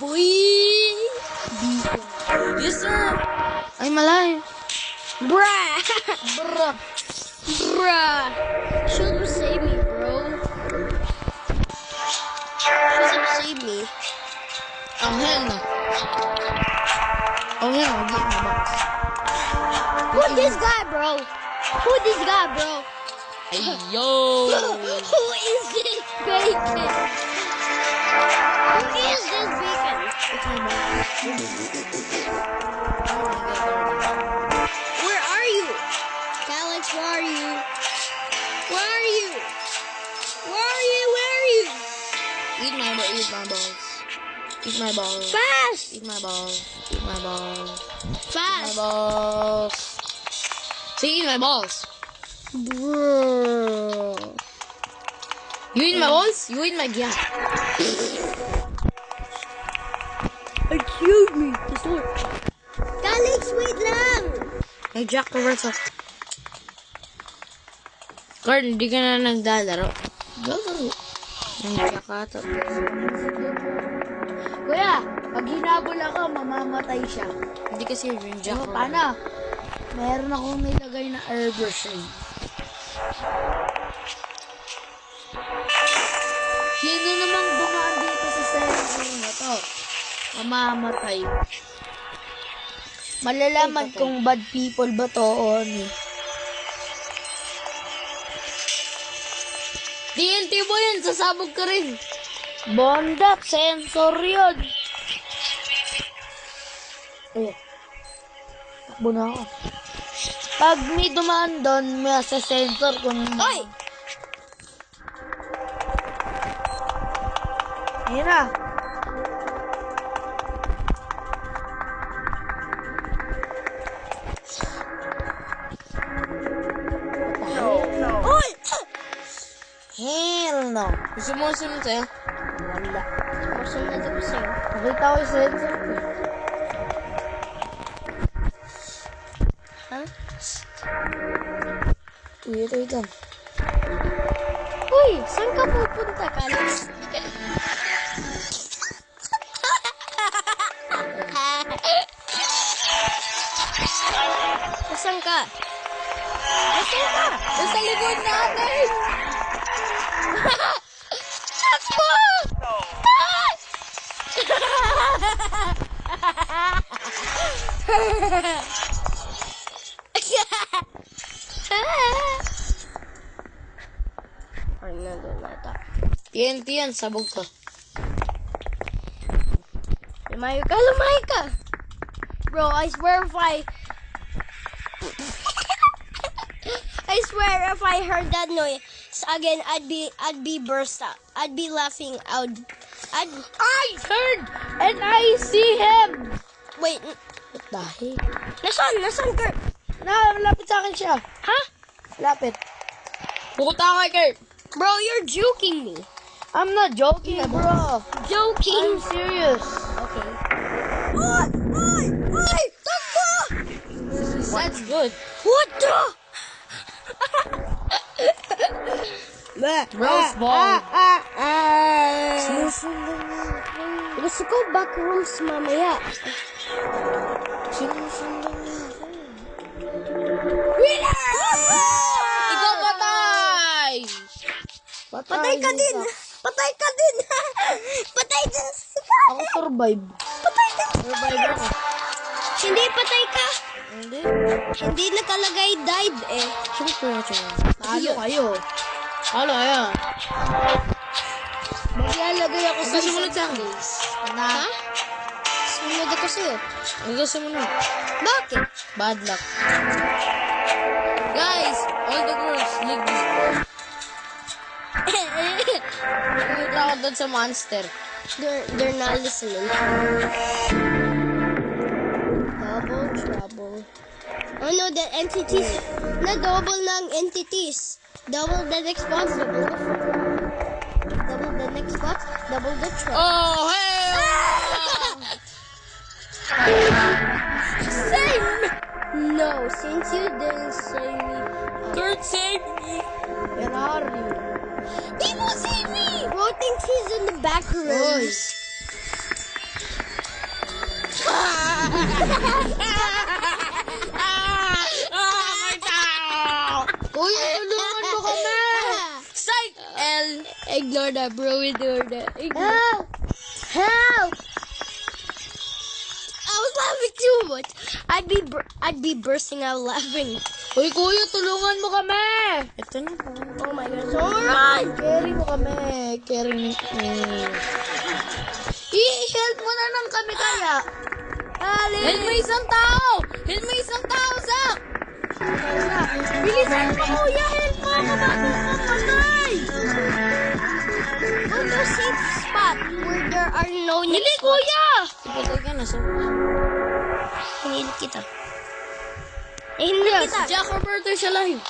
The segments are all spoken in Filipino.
boy! Yes, sir! Ay, malayo. Bruh! Bruh. Bruh! Should have saved me, bro. Should have saved me. Oh, hell no. Oh, hell no. Get my box. Who this guy, bro? Who this guy, bro? Ay, yo! Who is this bacon? Who is this bacon? Where are you? Alex, where are you? Where are you? Where are you? Where are you? Eat my balls. Eat my balls. Fast! Eat my balls. Eat my balls. My Fast! balls. See, eat my balls. Bro. You eat my balls? You eat my gap. Excuse me. Alex, wait lang! Hey, Jack Roberto. Card, hindi ka na naglalaro. Go. Nandiyan ka ito. Kuya, pag hinabol ako, mamamatay siya. Hindi kasi yung Jack Oh, Roberto. paano? Meron akong nilagay na herbaceous. Sino namang dumaan dito sa cellphone na to? Mamamatay. Malalaman kung bad people ba to o ano. TNT mo yun, sasabog ka rin. Bondak, sensor yun. Eh, takbo na ako. Pag may dumaan doon, may sa sensor kung... Ay! Ayun na. Uy! Hell no. Gusto mo sunod sa'yo? Wala. Masunod ako sa'yo. Nakita ko yung sensor ko. Ha? Wait. Uy! Saan ka pupunta, Alex? Saan ka? Saan ka? Nasa likod natin! Takbo! Ay, nalulata. TNT yan, sabog ka. Lumayo ka! Bro, I swear if I heard that noise again, I'd be burst out. I'd be laughing out. I heard and I see him. Wait, What the heck? nasaan Kurt? Lapit sa akin siya. Huh? Lapit. Pukuta ka kay Kurt. Bro, you're joking me. I'm not joking, bro. Joking. I'm serious. Okay. Ay! Takbo! That's good. What the? Rose ball. Sinusundan niya ako. Gusto ko backrooms mamaya. Sinusundan niya ako. Winner! Ikaw patay! Patay ka din! Patay ka din! Patay din! Ako survive. Patay din! Survive ako. Hindi patay ka! Hindi. Hindi nakalagay died eh. Siyempre. Talo kayo. Talo kayo. Maglalagay ako sa Sumunod sa akin. Ha? Sumunod ako sa'yo. Huwag sumunod. Bakit? Bad luck. Guys, all the girls, leave this boy. Pumunta ako doon sa monster. They're not listening. Double trouble. Oh no, the entities. Na double ng entities. Double the next box. Double the next box. Double the trouble. Oh, hey! Save me! No, since you didn't save me. Kurt, save me! Where are you? People see me! Bro thinks he's in the back room. May tao! Kuya, tulungan mo kami! Psych! L. Ignore that, bro. Ignore that. Help! Help! I was laughing too much. I'd be bursting out laughing. Uy, kuya, tulungan mo kami! Ito na po. Oh my God! Alright. Carry mo kami. Carry me. I-help mo na lang kami kaya. Help mo isang tao! Help mo isang tao, Zach! Bilisan mo, kuya! Help mo ako bago mamatay! Go to a safe spot where there are no Hindi, next kuya! Ipatay ka na, so... Hinilip kita. Hinilip Yes, kita. Jack Roberto is alive.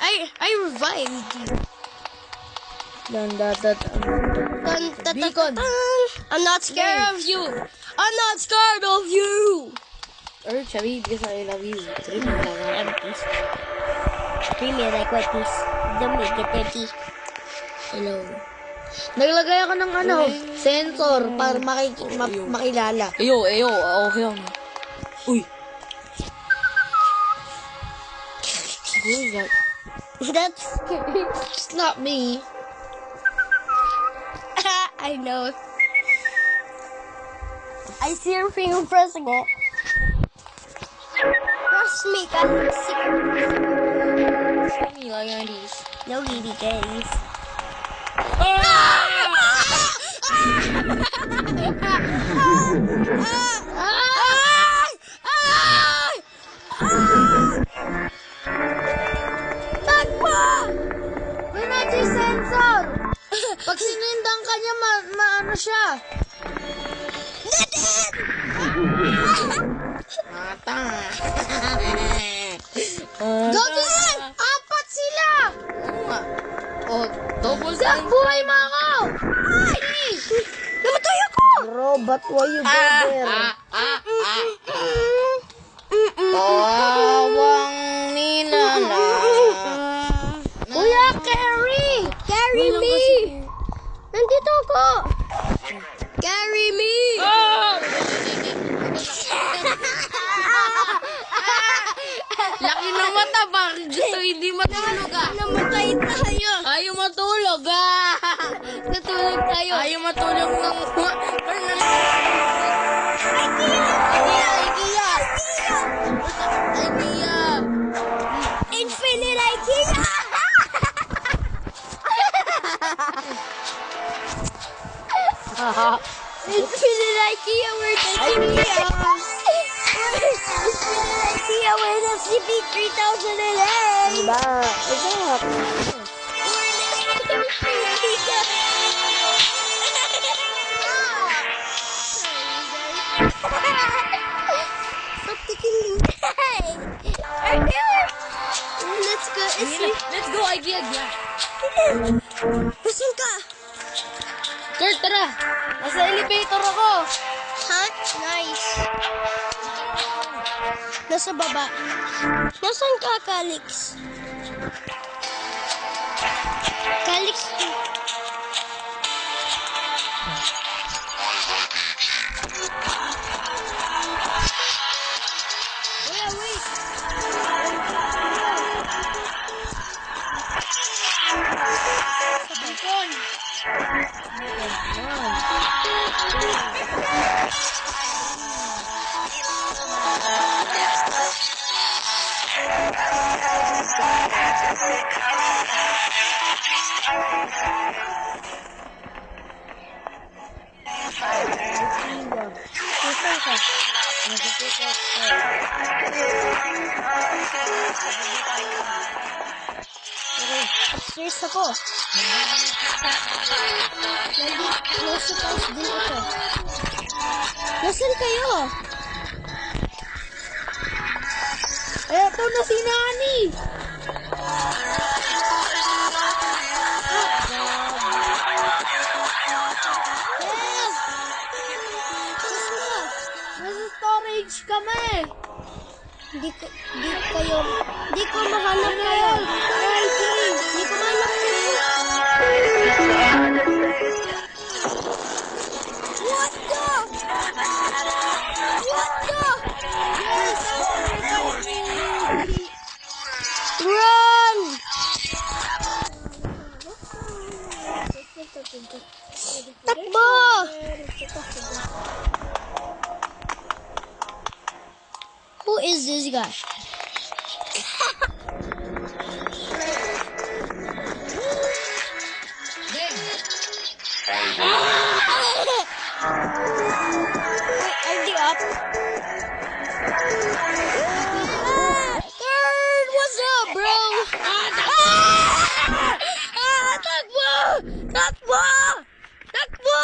I revived you. Beacon. I'm not scared of you. I'm not scared of you. Or, Chavi, because I love you. Treat me like a piece. Treat me like what piece. Don't make it empty. Hello. Naglagay ako ng sensor para makilala. Ayo, okay ako. Uy. Who is that? That's It's not me. I know. I see your finger pressing it. Trust me, guys. Me like these. No, baby guys. Takbo! May sensor. Pag sinindang ka niya, maano siya. Mata. Gagawin! Apat sila! Oh, double Zach, buhay mo ako! Ay! Namatay ako! Robot, why you go there? Tawang nilala. Kuya, carry! Carry me! Nandito ako! Carry me! Laki ng mata, bakit gusto hindi matulog Namatay tayo! Ayaw matulog Natulog tayo! Ayaw matulog ng... Idea! Infinite IKEA! Infinite IKEA, we're the IKEA! Infinite IKEA, we're the CP3008! Diba? Exact. Stop taking me. Let's go. Let's go, idea. Pasan ka? Kurt, tara! Nasa elevator ako! Ha? Nice. Nasa baba. Nasaan ka, Calix? Calix. Wait. Sa balkon. Upstairs ako. Nasa taas din ako. Nasaan kayo? Eto na si Nani! Yes! Nasa storage kami! Hindi ko mahanap kayo. Hindi ko mahanap kayo. What the? Takbo! Who is this guy? Wait, are they up? Third, what's up, bro? Takbo! Takbo! Takbo! Takbo!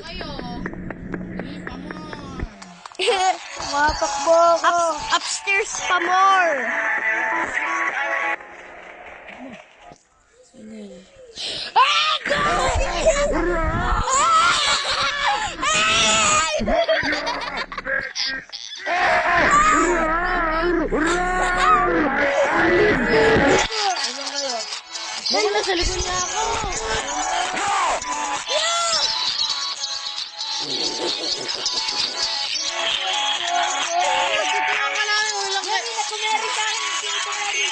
Kayo. Matakbo ako. Upstairs pa more. Baka nasa likod niya ako. Tutulungan ka namin. Walang ka. Kumeri ka. Kumeri.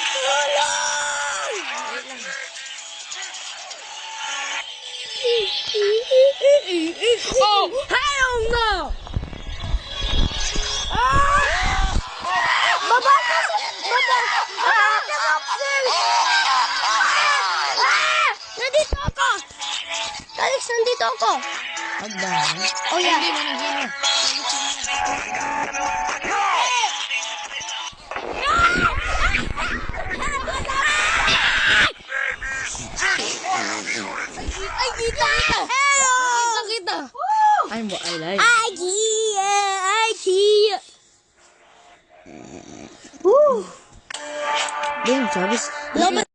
Oh, hell no! Baba ka! Baba! Nandito ako! Alex, nandito ako! Agdan. Oh, yeah. Hindi mo nandiyan. Ay, dito! Hello! Kita. I'm what I like. IKEA! Woo! Damn, Travis. Lobat